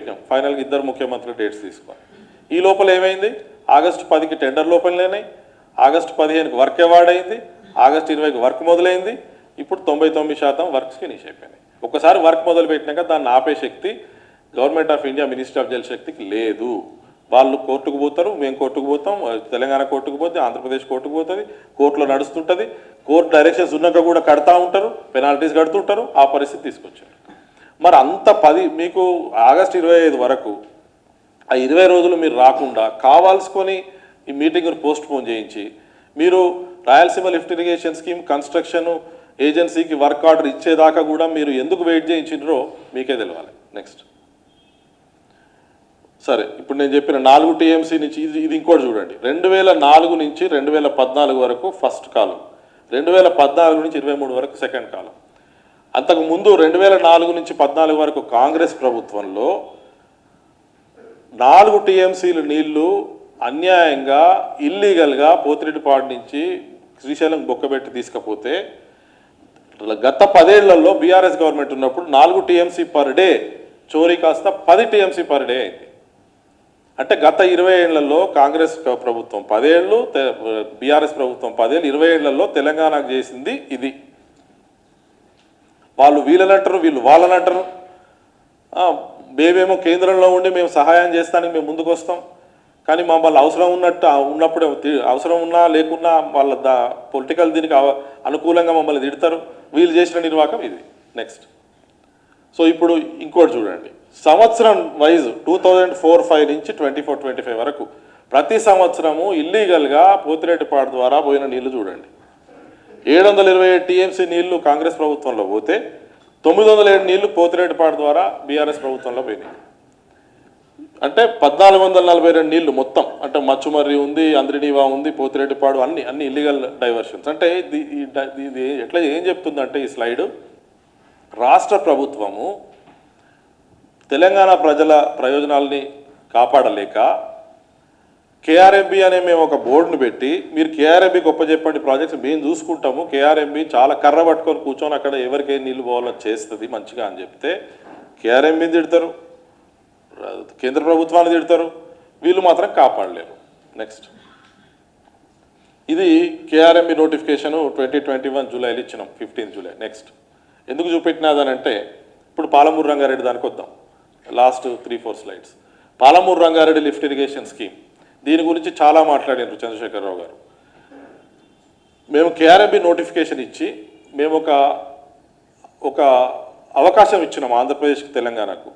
పెట్టినాం, ఫైనల్గా ఇద్దరు ముఖ్యమంత్రులు డేట్స్ తీసుకొని. ఈ లోపల ఏమైంది, ఆగస్టు 10కి టెండర్ లోపలనేనాయి, ఆగస్టు 15కి వర్క్ అవార్డ్ అయింది, ఆగస్టు 20కి వర్క్ మొదలైంది. ఇప్పుడు 99% వర్క్స్ ఫినిష్ అయిపోయినాయి. ఒకసారి వర్క్ మొదలు పెట్టినాక దాన్ని ఆపే శక్తి government of India ministry of Jal శక్తికి లేదు. వాళ్ళు కోర్టుకు పోతారు, మేము కోర్టుకు పోతాం, తెలంగాణ కోర్టుకు పోతే ఆంధ్రప్రదేశ్ కోర్టుకు పోతుంది, కోర్టులో నడుస్తుంటుంది, కోర్టు డైరెక్షన్స్ ఉన్నాక కూడా కడతా ఉంటారు, పెనాల్టీస్ కడుతుంటారు. ఆ పరిస్థితి తీసుకొచ్చారు. మరి అంత మీకు ఆగస్టు 25 వరకు ఆ 20 రోజులు మీరు రాకుండా కావాల్సుకొని ఈ మీటింగ్ను పోస్ట్ పోన్ చేయించి మీరు Rayalaseema lift irrigation scheme construction ఏజెన్సీకి వర్క్ ఆర్డర్ ఇచ్చేదాకా కూడా మీరు ఎందుకు వెయిట్ చేయించారో మీకే తెలవాలి. నెక్స్ట్ సరే, ఇప్పుడు నేను చెప్పిన 4 టీఎంసీ నుంచి ఇది ఇంకోటి చూడండి. 2004 నుంచి 2014 వరకు ఫస్ట్ కాలం, 2014 నుంచి 23 వరకు సెకండ్ కాలం. అంతకుముందు 2004 నుంచి 14 వరకు కాంగ్రెస్ ప్రభుత్వంలో 4 టీఎంసీలు నీళ్లు అన్యాయంగా ఇల్లీగల్గా పోతిరెడ్డిపాడు నుంచి శ్రీశైలం బొక్కబెట్టి తీసుకపోతే గత 10 ఏళ్లలో బీఆర్ఎస్ గవర్నమెంట్ ఉన్నప్పుడు 4 టీఎంసీ పర్ డే చోరీ కాస్త 10 టీఎంసీ పర్ డే అయింది. అంటే గత 20 ఏళ్లలో కాంగ్రెస్ ప్రభుత్వం 10 ఏళ్ళు, బీఆర్ఎస్ ప్రభుత్వం 10 ఏళ్ళు, 20 ఏళ్లలో తెలంగాణకు చేసింది ఇది. వాళ్ళు వీళ్ళనంటారు, వీళ్ళు వాళ్ళనంటారు. మేమేమో కేంద్రంలో ఉండి మేము సహాయం చేస్తానికి మేము ముందుకు వస్తాం, కానీ మమ్మల్ని అవసరం ఉన్నప్పుడు అవసరం ఉన్నా లేకున్నా వాళ్ళ పొలిటికల్ దీనికి అనుకూలంగా మమ్మల్ని తిడతారు. వీళ్ళు చేసిన నిర్వాహకం ఇది. నెక్స్ట్ సో ఇప్పుడు ఇంకోటి చూడండి, సంవత్సరం వైజ్ 2004-05 నుంచి 24-25 వరకు ప్రతి సంవత్సరము ఇల్లీగల్గా పోతిరెడ్డిపాడు ద్వారా పోయిన నీళ్లు చూడండి. 727 టీఎంసీ నీళ్లు కాంగ్రెస్ ప్రభుత్వంలో పోతే 907 నీళ్లు పోతిరెడ్డిపాడు ద్వారా బీఆర్ఎస్ ప్రభుత్వంలో పోయినాయి. అంటే 1442 నీళ్లు మొత్తం. అంటే మచ్చుమర్రి ఉంది, అంద్రినీవా ఉంది, పోతిరెడ్డిపాడు అన్ని ఇల్లీగల్ డైవర్షన్స్. అంటే ఇది ఎట్లా ఏం చెప్తుందంటే ఈ స్లైడ్, రాష్ట్ర ప్రభుత్వము తెలంగాణ ప్రజల ప్రయోజనాల్ని కాపాడలేక కేఆర్ఎంబి అనే మేము ఒక బోర్డును పెట్టి మీరు కేఆర్ఎంబి గొప్ప చెప్పండి ప్రాజెక్ట్స్ మేము చూసుకుంటాము, కేఆర్ఎంబి చాలా కర్ర పట్టుకొని కూర్చొని అక్కడ ఎవరికైనా నీళ్ళు పోవాలో చేస్తుంది మంచిగా అని చెప్తే కేఆర్ఎంబిని తిడతారు, కేంద్ర ప్రభుత్వాన్ని తిడతారు, వీళ్ళు మాత్రం కాపాడలేరు. నెక్స్ట్ ఇది కేఆర్ఎంబి నోటిఫికేషను 2021 జూలైలో ఇచ్చినాం, 15 జూలై. నెక్స్ట్ ఎందుకు చూపెట్టినాదనంటే ఇప్పుడు పాలమూరు రంగారెడ్డి దానికి వద్దాం. Last 3-4 slides. Palamuru Rangareddy lift irrigation scheme, దీని గురించి చాలా మాట్లాడారు చంద్రశేఖరరావు గారు. మేము కేఆర్ఎంబి నోటిఫికేషన్ ఇచ్చి మేము ఒక అవకాశం ఇచ్చినాం ఆంధ్రప్రదేశ్కి తెలంగాణకు.